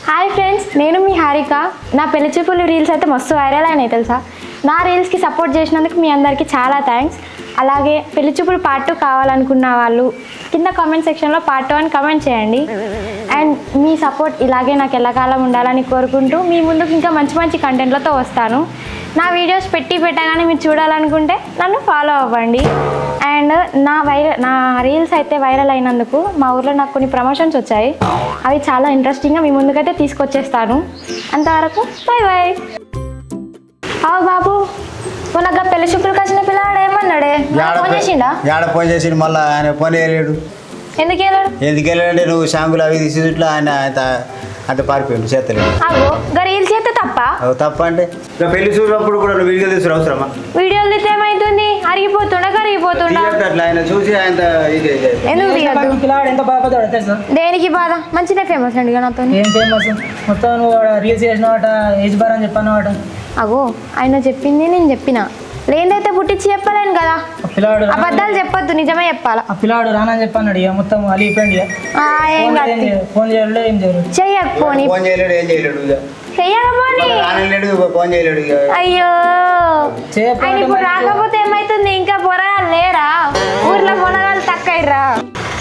Hi friends, నేను మీ హారిక. నా పెళ్లి చూపులు రీల్స్ అయితే మస్తు వైరల్ అయినాయి తెలుసా. నా రీల్స్కి సపోర్ట్ చేసినందుకు మీ అందరికీ చాలా థ్యాంక్స్. అలాగే పెళ్లి చూపులు పార్ట్ 2 కావాలనుకున్న వాళ్ళు కింద కామెంట్ సెక్షన్లో పార్ట్ 2 అని కామెంట్ చేయండి. అండ్ మీ సపోర్ట్ ఇలాగే నాకు ఎల్లకాలం ఉండాలని కోరుకుంటూ మీ ముందుకు ఇంకా మంచి మంచి కంటెంట్లతో వస్తాను. నా వీడియోస్ పెట్టగానే మీరు చూడాలనుకుంటే నన్ను ఫాలో అవ్వండి. అండ్ నా రీల్స్ అయితే వైరల్ అయినందుకు మా ఊర్లో నాకు కొన్ని ప్రమోషన్స్ వచ్చాయి. అవి చాలా ఇంట్రెస్టింగ్గా మీ ముందుకైతే తీసుకొచ్చేస్తాను. అంతవరకు బాయ్ బాయ్. బాబు, మొన్న పెళ్లి చూపులకు వచ్చిన పిల్లవాడు ఏమన్నాడే? ఫోన్ చేసిండా? ఫోన్ చేసి మళ్ళీ ఆయన ఫోన్ వేయలేడు. ఎందుకు వెళ్ళాడంటే నువ్వు షాంపులు అవి తీసి ఇట్లా ఆయన అంత పారిపోయాడు చేస్తలేడు. రీల్స్ చేస్తే తప్ప అంటే పెళ్లి చూసినప్పుడు కూడా వీడియోలు తీసుకుని అవసరమా? వీడియోలు తీస్తే ఏమైతుంది? అరిగిపోతుండ అట్లా ఆయన చూసి ఆయన దేనికి బాధ? మంచిగా ఫేమస్ అండి. నాతో ఏం ఫేమస్? మొత్తం రీల్స్ చేసినవాట, ఏజ్ బార్ అని చెప్పన్నవాట. అగో ఆయన చెప్పింది నేను చెప్పిన, లేదైతే పుట్టించి చెప్పలేను కదా. పిల్లాడు అబద్ధాలు చెప్పొద్దు, నిజమే చెప్పాలా. ఆ పిల్లాడు రానని చెప్పన్నాడు. ఇక మొత్తం అలిగిపోయింది. ఫోన్ చేయలేదు, ఏం చేయలేదు. చెయ్యకపోని ఫోన్ చేయలేడు, ఏం చేయలేడు. అయ్యో, ఆయన ఇప్పుడు రాకపోతే ఏమైతుంది? ఇంకా పొరగాలు లేరా ఊర్లో? పొరగాలు తక్కువరా.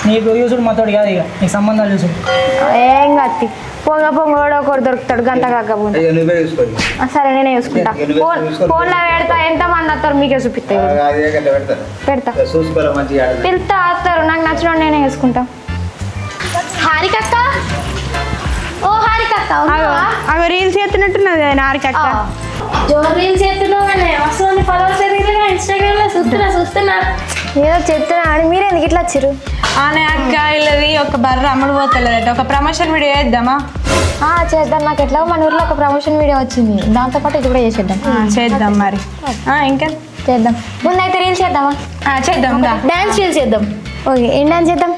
నీకు యూసుడు మాతోడు కాదు, ఇక నీకు సంబంధాలు చూసుడు. ఏం కత్తి పొంగోడో ఒకటి దొరుకుతాడు గంట కాకపోతే. సరే నేనే చూసుకుంటా. ఫోన్లో పెడతా, ఎంత మంది వస్తారు మీకే చూపిస్తాయి. పెడతా, పిలుస్తా, వస్తారు. నాకు నచ్చిన నేనే చూసుకుంటా. హారికక్క, ఓ హారికక్క, అవి రీల్స్ చేస్తున్నట్టున్నది హారికక్క. రీల్స్ చేస్తున్నావు వస్తుంది. ఫాలోవర్స్ ఇన్స్టాగ్రామ్ లో చూస్తున్నా ఏదో చెప్తున్నా అని మీరు ఎందుకు ఇట్లా వచ్చారు? అనే అక్క ఇల్లది ఒక బర్ర అమ్ముడు పోతలేదట. ఒక ప్రమోషన్ వీడియో చేద్దామా? చేద్దాం. నాకు ఎట్లా మన ఊర్లో ఒక ప్రమోషన్ వీడియో వచ్చింది, దాంతో పాటు ఇది కూడా చేసేద్దాం. చేద్దాం మరి. ఇంకా చేద్దాం. ముందైతే రీల్స్ చేద్దామా? చేద్దాం. డాన్స్ రీల్స్ చేద్దాం. ఓకే, ఏం డాన్స్ చేద్దాం?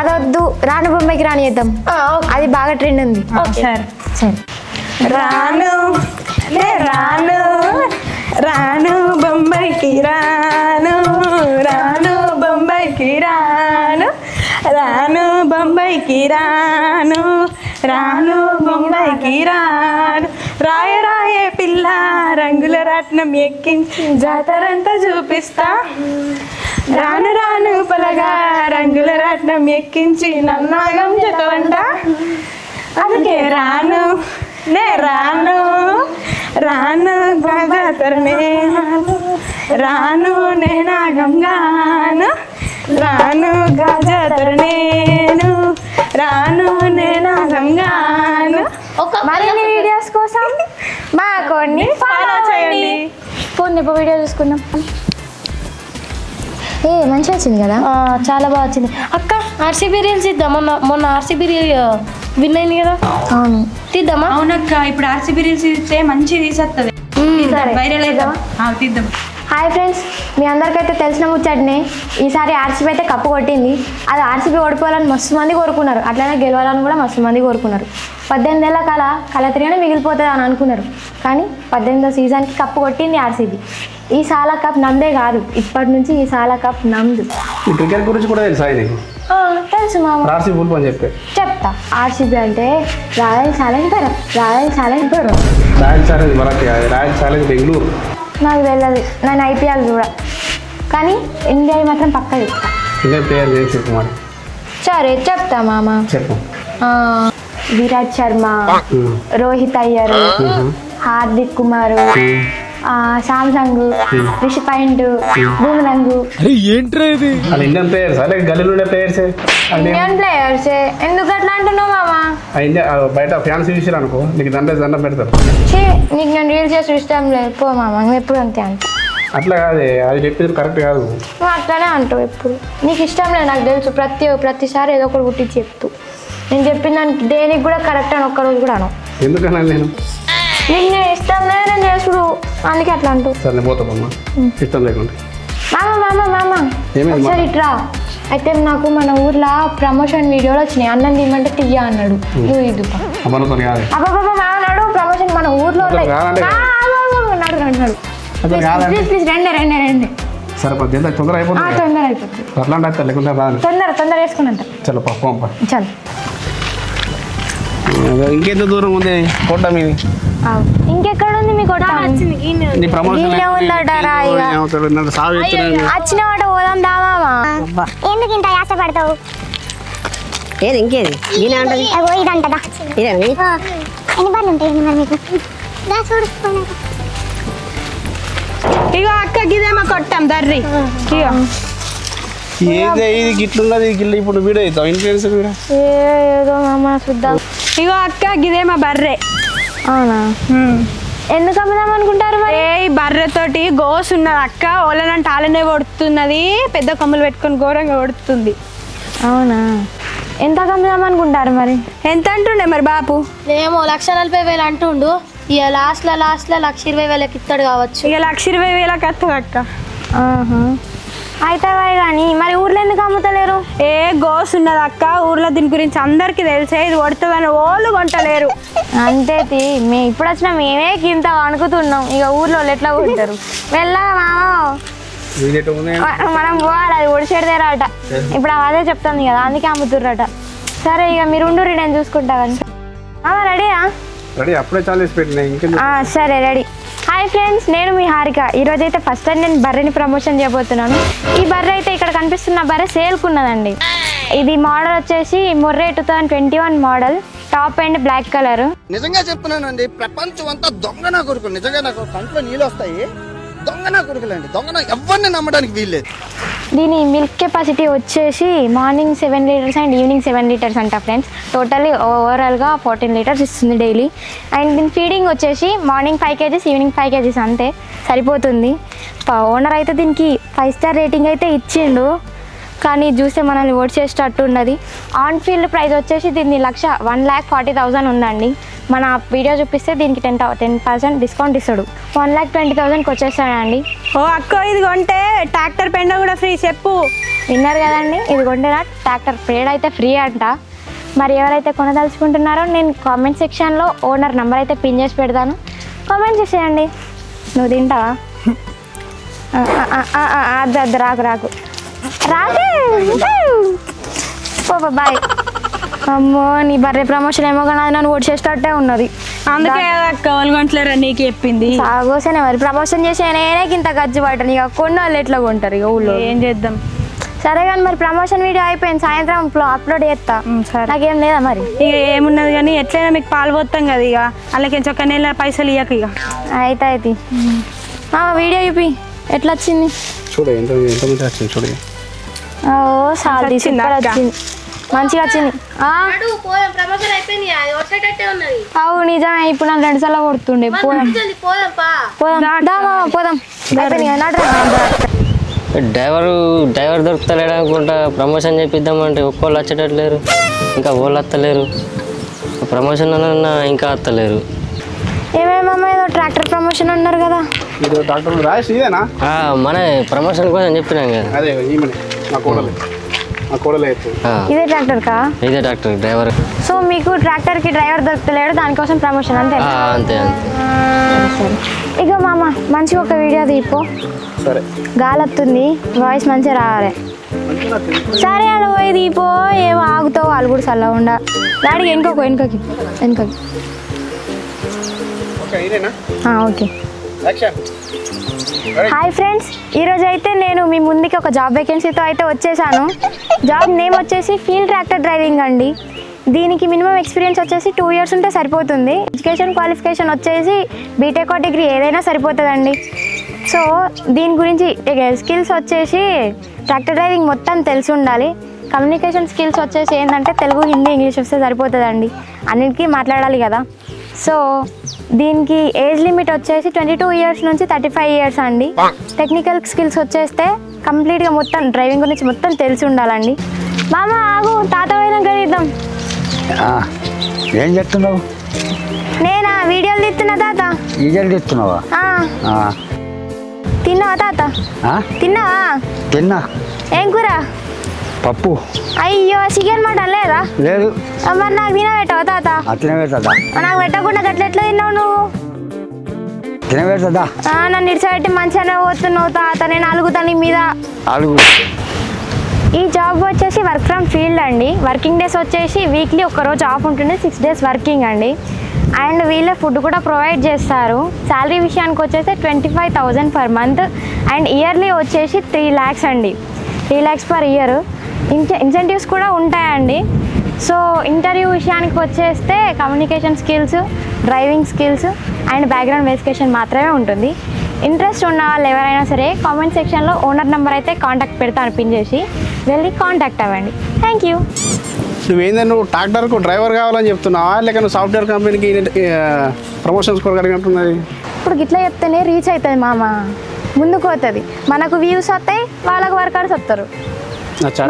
అదొద్దు, రాను బొమ్మకి రాని చేద్దాం. అది బాగా ట్రెండ్ ఉంది. సరే సరే. రాను రాను రాను బొంబాయికి రాను, రాను బొంబాయికి రాను, రాను బొంబాయికి రాను, రాను బొంబాయికి రాను. రాయ రాయే పిల్ల రంగుల రత్నం ఎక్కించి జాతరంతా చూపిస్తా. రాను రాను పలగా రంగుల రత్నం ఎక్కించి నన్నాగం చెతవంట. అందుకే రాను నే రాను, రాను జాతరనే రాను నేనాగం గాను, రాను జాతర నేను రాను నేనాగం గాను. మరిన్ని వీడియోస్ కోసం మా అకౌంట్ని ఫాలో చేయండి. ఫోన్ వీడియో చూసుకుందాం. మంచిగా వచ్చింది కదా? చాలా బాగా వచ్చింది అక్క. ఆర్సీబీ రీల్స్ ఇద్దాం. మొన్న ఆర్సీబీ విన్ అయింది కదా. అవును, తీద్దామా? అవునక్క, ఇప్పుడు ఆర్సీబీ రీల్స్ ఇస్తే మంచి రీల్స్ వస్తుంది, వైరల్ అవుతావా? తీద్దాం. హాయ్ ఫ్రెండ్స్, మీ అందరికైతే తెలిసిన ముచ్చటనే, ఈసారి ఆర్సీబీ అయితే కప్పు కొట్టింది. అది ఆర్సీబీ ఓడిపోవాలని మస్తు మంది కోరుకున్నారు, అట్లనే గెలవాలని కూడా మస్తు మంది కోరుకున్నారు. 18 ఏళ్ళ కళ తిరిగానే మిగిలిపోతుంది అని అనుకున్నారు. కానీ 18వ సీజన్కి కప్పు కొట్టింది ఆర్సీబీ. ఈ సాల కప్ నమ్దే కాదు, ఇప్పటి నుంచి ఈ సాల కప్ నమ్దు. క్రికెట్ గురించి కూడా తెలుసా? తెలుసు మామ, చెప్తా. ఆర్సీబీ అంటే royal challenge Bengaluru. Royal challenge Bengaluru నాకు తెలియదు, నేను ఐపీఎల్ కూడా, కానీ ఇండియా మాత్రం పక్కా చెప్తా. సరే చెప్తా మామ. Virat Sharma, Rohit Iyer, Hardik Kumar, Samsung, Rishi point, boomerang. Indian players ఎందుకు అట్లా అంటున్నావు మామా? బయట ఫ్యాన్స్ చూసారు అనుకో, నీకు దండం పెడతారు. నీకు నేను రీల్స్ చేసి ఇష్టం లేదు, పో మామ. ఎప్పుడు అంతే అంట. అట్లా కాదే, అది చెప్పేది కరెక్ట్ కాదు. నువ్వు అట్లానే అంటావు ఎప్పుడు. నీకు ఇష్టం లేదు నాకు తెలుసు. ప్రతిసారి ఏదో ఒకటి పుట్టి చెప్తూ. నేను చెప్పిన దానికి దేనికి కూడా కరెక్ట్ అని ఒక్కరోజు కూడా అను. ఎందుకన్నా నేను నీకు నేను ఇష్టం లేదు నేను చేసుడు, అందుకే అట్లా అంటూ. సరే పోతామమ్మా, ఇష్టం లేకుండా. మామ ఒకసారి ఇట్రా. అయితే నాకు మన ఊర్లో ప్రమోషన్ వీడియోలు వచ్చినాయి. అన్నం తీయమంటే తీయ అన్నాడు. నువ్వు ఇది అన్నాడు ప్రమోషన్ మన ఊర్లో. అన్నాడు ప్లీజ్ రెండే సరే ఎంత తొందర అయిపోతుంది తొందర అయిపోతుంది అట్లా అంటే లేకుండా రాదు తొందర వేసుకున్నంత చలో పంప చల్ ఇంకెంత దూరం ఉంది కోట మీది ఇంకెక్కడ ఉంది మీ కొట్ట నీ ప్రమోషన్ వచ్చిన వాట పోదాం దామా ఎందుకు ఇంత ఆశపడతావు ఏది ఇంకేది దీని అంటది ఇదంటదా ఇదేమి ఎన్ని బార్లు ఉంటాయి మరి మీకు ఇగో అక్క గిదేమో కొట్టాం దర్రి ఇగో ఏదే ఇది గిట్లున్నది గిట్ల ఇప్పుడు వీడియో అవుతావు ఇన్ఫ్లుయెన్సర్ కూడా ఏదో మామ చూద్దాం ఇగో అక్క గిదేమో బర్రె అవునా ఎందుకు అమ్ముదాం అనుకుంటారు మరి ఈ బర్రెతోటి గోస్ ఉన్నది అక్క ఓలనంటే ఆలనే కొడుతున్నది పెద్ద కొమ్ములు పెట్టుకొని ఘోరంగా కొడుతుంది అవునా ఎంత అమ్ముదాం అనుకుంటారు మరి ఎంత అంటుండే మరి బాపు ఏమో 1,40,000 అంటుండు ఇక లాస్ట్లో 1,20,000 ఇస్తాడు కావచ్చు ఇక 1,20,000 వస్తుంది అక్క అయితే కానీ మరి ఊర్లో ఎందుకు అమ్ముతలేరు గోస్ ఉన్నది అక్క ఊర్లో దీని గురించి అందరికి తెలిసే ఇది కొడుతుందని ఓళ్ళు కొంటలేరు అంతే ఇప్పుడు వచ్చినా మేమే ఇంత వణుకుతున్నాం ఇక ఊర్లో ఎట్లా కొంటారు వెళ్ళగా మామ మనం పోవాలి అది ఒడిచెడతారట ఇప్పుడు అదే చెప్తుంది కదా అందుకే అమ్ముతుర్రట సరే ఇక మీరు ఉండు నేను చూసుకుంటా కానీ రెడీయా రెడీ అప్పుడే చాలేసి పెట్టినా సరే రెడీ హాయ్ ఫ్రెండ్స్ నేను మీ హారిక ఈరోజు అయితే ఫస్ట్ టైం నేను బర్రెని ప్రమోషన్ చేయబోతున్నాను ఈ బర్రె అయితే ఇక్కడ కనిపిస్తున్న బర్రె సేల్కున్నదండి ఇది మోడల్ వచ్చేసి మొర్రే 2021 model top and black colour నిజంగా చెప్తున్నానండి ప్రపంచం అంతా దొంగ నా కొడుకులు నిజంగా నాకు కంట్లో నీళ్ళు వస్తాయి దొంగ నా కొడుకులండి దొంగ నా ఎవరిని నమ్మడానికి వీల్లేదు దీని మిల్క్ కెపాసిటీ వచ్చేసి morning 7 litres and evening 7 litres అంట ఫ్రెండ్స్ టోటల్లీ ఓవరాల్గా 14 లీటర్స్ ఇస్తుంది డైలీ అండ్ దీని ఫీడింగ్ వచ్చేసి మార్నింగ్ 5 kgs ఈవినింగ్ 5 kgs అంతే సరిపోతుంది ఓనర్ అయితే దీనికి 5 స్టార్ రేటింగ్ అయితే ఇచ్చిండు కానీ చూస్తే మనల్ని ఓడ్చేసేటట్టు ఉన్నది ఆన్ ఫీల్డ్ ప్రైస్ వచ్చేసి దీన్ని 1,40,000 ఉందండి మన వీడియో చూపిస్తే దీనికి 10% డిస్కౌంట్ ఇస్తాడు 1,20,000కి వచ్చేస్తాడండి ఓ అక్క ఇది కొంటే ట్రాక్టర్ పెండ కూడా ఫ్రీ చెప్పు విన్నారు కదండి ఇది కొంటేనా ట్రాక్టర్ పేడ్ అయితే ఫ్రీ అంట మరి ఎవరైతే కొనదలుచుకుంటున్నారో నేను కామెంట్ సెక్షన్లో ఓనర్ నెంబర్ అయితే పిన్ చేసి పెడతాను కామెంట్ చేసేయండి నువ్వు తింటావా అద్దు రాకు రాకు బాయ్ అమ్మో నీ బర్రె ప్రమోషన్ ఏమో కానీ నన్ను ఓడిచేసేటట్టే ఉన్నది అందుకే అక్క ఒలగొంటలేరా నీకు చెప్పింది సాగోసేనే మరి ప్రమోషన్ చేసి నేనే ఇంత ఖర్చు పడ్డాను ఇక కొన్ని వాళ్ళు ఎట్లా కొంటారు ఇక ఊళ్ళో ఏం చేద్దాం సరే కానీ మరి ప్రమోషన్ వీడియో అయిపోయింది సాయంత్రం అప్లోడ్ చేస్తా నాకేం లేదా మరి ఇక ఏమున్నది కానీ ఎట్లయినా మీకు పాలు పోతాం కదా ఇక అలాగే ఒక నెల పైసలు ఇవ్వక ఇక అయితే వీడియో చూపి ఎట్లా వచ్చింది చూడు ఎంత మంచిగా వచ్చింది చూడు ఓ సాల్ది సూపర్ వచ్చింది మంచిగా వచ్చింది అవు నిజమే ఇప్పుడు నన్ను 2 సార్లు కొడుతుండే పోదాం పోదాం డ్రైవర్ దొరుకుతలేడు అనుకుంటా ప్రమోషన్ చేపిద్దామంటే ఒక్కోళ్ళు వచ్చేటట్లేరు ఇంకా వాళ్ళు వస్తలేరు ప్రమోషన్ అన్నా ఇంకా వస్తలేరు ఏమేమమ్మా ఏదో ట్రాక్టర్ ప్రమోషన్ అన్నారు కదా మన ప్రమోషన్ కోసం చెప్పినాం కదా ఇదే ట్రాక్టర్ కా ఇదే ట్రాక్టర్ డ్రైవర్ సో మీకు ట్రాక్టర్ కి డ్రైవర్ దొరుకుతలేడు దానికోసం ప్రమోషన్ అంతే అంతే ఇక మామ మంచిగా ఒక వీడియో తీపో సరే గాలి వస్తుంది వాయిస్ మంచిగా రావాలి సరే అలా పోయి తీపో ఏమో ఆగుతావు వాళ్ళు కూడా చల్లగా ఉండ వాడికి వెనుకకి ఓకే హాయ్ ఫ్రెండ్స్ ఈరోజు అయితే నేను మీ ముందుకి ఒక జాబ్ వేకెన్సీతో అయితే వచ్చేసాను జాబ్ నేమ్ వచ్చేసి ఫీల్డ్ ట్రాక్టర్ డ్రైవింగ్ అండి దీనికి మినిమం ఎక్స్పీరియన్స్ వచ్చేసి 2 years ఉంటే సరిపోతుంది ఎడ్యుకేషన్ క్వాలిఫికేషన్ వచ్చేసి బీటెక్ డిగ్రీ ఏదైనా సరిపోతుందండి సో దీని గురించి స్కిల్స్ వచ్చేసి ట్రాక్టర్ డ్రైవింగ్ మొత్తం తెలిసి ఉండాలి కమ్యూనికేషన్ స్కిల్స్ వచ్చేసి ఏంటంటే తెలుగు హిందీ ఇంగ్లీష్ వస్తే సరిపోతుందండి అన్నిటికీ మాట్లాడాలి కదా సో దీనికి ఏజ్ లిమిట్ వచ్చేసి 22 years నుంచి 35 years అండి టెక్నికల్ స్కిల్స్ వచ్చేస్తే కంప్లీట్గా మొత్తం డ్రైవింగ్ గురించి మొత్తం తెలిసి ఉండాలండి మామ ఆగు తాత పోయినాక తీద్దాం ఏం చెప్తున్నావు నేనా వీడియోలు తీస్తున్నా తాత వీడియోలు తీస్తున్నావా తిన్నావా తాత తిన్నావా తిన్నా ఏం కూర పప్పు అయ్యో చికెన్ మటన్ లేదా లేదు మరి నాకు తినబెట్టావా తాత అట్లనే పెట్టదా నాకు పెట్టకుండా ఎట్లా తిన్నావు నువ్వు తినబెడతా నన్ను ఇడిచిపెట్టి మంచిగానే పోతున్నావు తాత, నేను అలుగుతాను నీ మీద. అడుగు. ఈ జాబ్ వచ్చేసి వర్క్ ఫ్రమ్ ఫీల్డ్ అండి. వర్కింగ్ డేస్ వచ్చేసి వీక్లీ ఒక్కరోజు ఆఫ్ ఉంటుంది, 6 days వర్కింగ్ అండి. అండ్ వీళ్ళే ఫుడ్ కూడా ప్రొవైడ్ చేస్తారు. శాలరీ విషయానికి వచ్చేసి 25,000 per month అండ్ ఇయర్లీ వచ్చేసి 3 lakhs అండి, 3 lakhs per year. ఇన్సెంటివ్స్ కూడా ఉంటాయండి. సో ఇంటర్వ్యూ విషయానికి వచ్చేస్తే communication skills, driving skills and background verification మాత్రమే ఉంటుంది. ఇంట్రెస్ట్ ఉన్న వాళ్ళు ఎవరైనా సరే కామెంట్ సెక్షన్లో ఓనర్ నెంబర్ అయితే కాంటాక్ట్ పెడతాను, పిన్ చేసి వెళ్ళి కాంటాక్ట్ అవ్వండి. Thank you. నువ్వేందని నువ్వు ట్రాక్టర్కు డ్రైవర్ కావాలని చెప్తున్నావా, లేక నువ్వు సాఫ్ట్వేర్ కంపెనీకి ప్రమోషన్స్ కొరగలిగినట్టున్నది? ఇప్పుడు గిట్లా చెప్తేనే రీచ్ అవుతుంది మామ, ముందుకు పోతుంది. మనకు వ్యూస్ వస్తాయి, వాళ్ళకు వర్కర్స్ వస్తారు.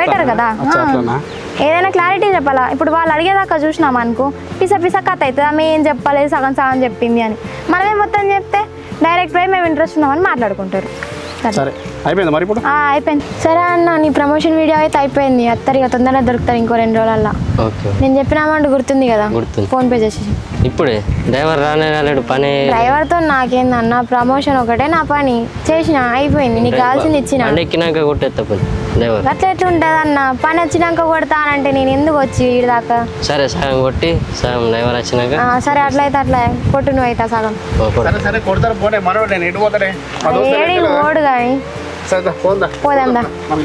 బెటర్ కదా. ఏదైనా క్లారిటీ చెప్పాలా. ఇప్పుడు వాళ్ళు అడిగేదాకా చూసినాం అనుకో, పిస కథ అవుతుంది. ఆమె ఏం చెప్పలేదు, సగం సగం చెప్పింది అని. మనమే మొత్తం చెప్తే డైరెక్ట్ పోయి మేము ఇంట్రెస్ట్ ఉన్నామని మాట్లాడుకుంటారు. సరే అయిపోయింది మరి ఇప్పుడు? అయిపోయింది. సరే అన్న, నీ ప్రమోషన్ వీడియో అయితే అయిపోయింది. అత్తరు ఇక తొందరగా దొరుకుతారు ఇంకో 2 రోజులల్లో. నేను చెప్పిన అమౌంట్ గుర్తుంది కదా, ఫోన్పే చేసి. ఇప్పుడే డ్రైవర్ రాలేడు పని. డ్రైవర్తో నాకేందన్న, ప్రమోషన్ ఒకటే నా పని, చేసిన అయిపోయింది. నీకు కావాల్సింది ఇచ్చిన. ఎక్కినాక కొట్టేస్తా డ్రైవర్. అట్లా ఎట్లా ఉంటుంది అన్న, పని వచ్చినాక కొడతానంటే నేను ఎందుకు వచ్చి వీడి దాకా? సరే సగం కొట్టి సగం డ్రైవర్ వచ్చినాక. సరే అట్లయితే అట్లా కొట్టు, నువ్వు అయితే సగం. సరే కొడతారు పోతే మనోడు, నేను ఎటు పోతాడే ఓడు కానీ పోదాందా.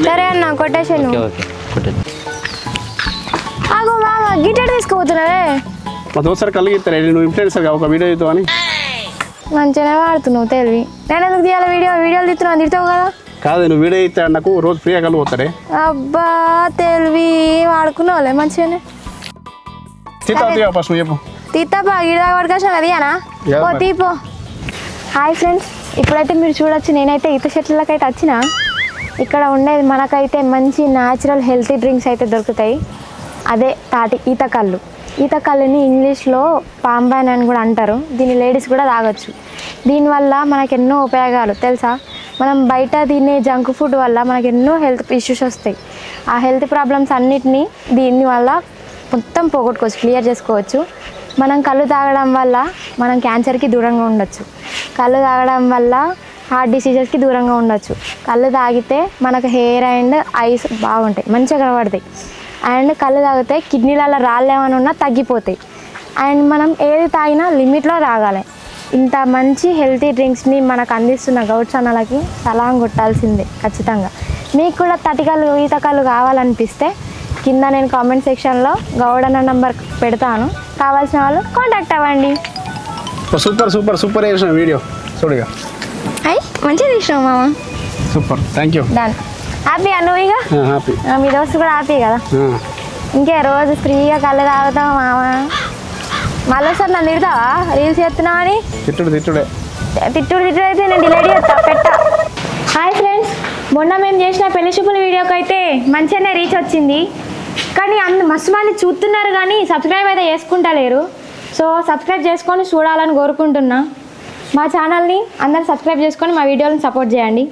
సరే అన్న కొట్టేసి. ఆగో మామ, గిటార్ తీసుకుపోతున్నావే? మా దోస్తారు కలిగిస్తారే, నువ్వు ఇన్ఫ్లుయెన్సర్ ఒక వీడియో అవుతావు అని. మంచిగానే వాడుతున్నావు తెలివి. నేను ఎందుకు తీయాలి వీడియోలు తీస్తున్నావు, తిడతావు కదా. కాదు, నువ్వు వీడియో అయితే నాకు రోజు ఫ్రీగా కలిగిపోతాడే. అబ్బా తెలివి వాడుకున్నావులే మంచిగానే. ఫస్ట్ నువ్వు చెప్పు. తీతాపా గిడా పడుకొచ్చిన కదీనా, ఓ తీపో. హాయ్ ఫ్రెండ్స్, ఇప్పుడైతే మీరు చూడొచ్చు, నేనైతే ఈత చెట్లకైతే వచ్చిన. ఇక్కడ ఉండేది మనకైతే మంచి న్యాచురల్ హెల్తీ డ్రింక్స్ అయితే దొరుకుతాయి. అదే తాటి ఈతకళ్ళు. ఈతకళ్ళుని ఇంగ్లీష్లో పాంబాన్ అని కూడా అంటారు. దీన్ని లేడీస్ కూడా తాగొచ్చు. దీనివల్ల మనకు ఎన్నో ఉపయోగాలు తెలుసా. మనం బయట తినే జంక్ ఫుడ్ వల్ల మనకు ఎన్నో హెల్త్ ఇష్యూస్ వస్తాయి. ఆ హెల్త్ ప్రాబ్లమ్స్ అన్నిటినీ దీనివల్ల మొత్తం పోగొట్టుకోవచ్చు, క్లియర్ చేసుకోవచ్చు. మనం కళ్ళు తాగడం వల్ల మనం క్యాన్సర్కి దూరంగా ఉండొచ్చు. కళ్ళు తాగడం వల్ల హార్ట్ డిసీజెస్కి దూరంగా ఉండొచ్చు. కళ్ళు తాగితే మనకు హెయిర్ అండ్ ఐస్ బాగుంటాయి, మంచిగా కనబడతాయి. అండ్ కళ్ళు తాగితే కిడ్నీలలో రాళ్ళు ఏమైనా ఉన్నా తగ్గిపోతాయి. అండ్ మనం ఏది తాగినా లిమిట్లో తాగాలి. ఇంత మంచి హెల్తీ డ్రింక్స్ని మనకు అందిస్తున్న గౌడ్స్ అన్నలకి సలాం కొట్టాల్సిందే ఖచ్చితంగా. మీకు కూడా తటికలు ఈతకళ్ళు కావాలనిపిస్తే కింద నేను కామెంట్ సెక్షన్లో గౌడ్ అన్న నెంబర్ పెడతాను, కావాల్సిన వాళ్ళు కాంటాక్ట్ అవ్వండి. సూపర్ సూపర్ సూపర్ చేసిన వీడియో చూడగా. అయ్యి మంచిగా తీసినావు మామ, super, thank you. Done. Happy అను ఇక? హ్యాపీ. మీ దోస్తు కూడా హ్యాపీ కదా. ఇంకే రోజు ఫ్రీగా కళ్ళు తాగుతావు మామ. మళ్ళీ ఒకసారి నన్ను తిడతావా రీల్స్ చేస్తున్నావు అని? తిట్టుడు అయితే నేను డిలీట్ చేస్తా, పెట్టా. హాయ్ ఫ్రెండ్స్, మొన్న మేము చేసిన పెళ్లి చూపుల వీడియోకి అయితే మంచిగానే రీచ్ వచ్చింది. కానీ మస్తు మంది చూస్తున్నారు కానీ సబ్స్క్రైబ్ అయితే చేసుకుంటలేరు. సో సబ్స్క్రైబ్ చేసుకొని చూడాలని కోరుకుంటున్నా. మా ఛానల్ని అందరు సబ్స్క్రైబ్ చేసుకొని మా వీడియోలను సపోర్ట్ చేయండి.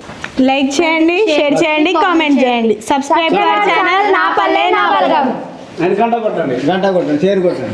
లైక్ చేయండి, షేర్ చేయండి, కామెంట్ చేయండి. సబ్స్క్రైబ్ ఛానల్ నా పల్లె నా బలగం. గంట కొట్టండి, షేర్ కొట్టండి.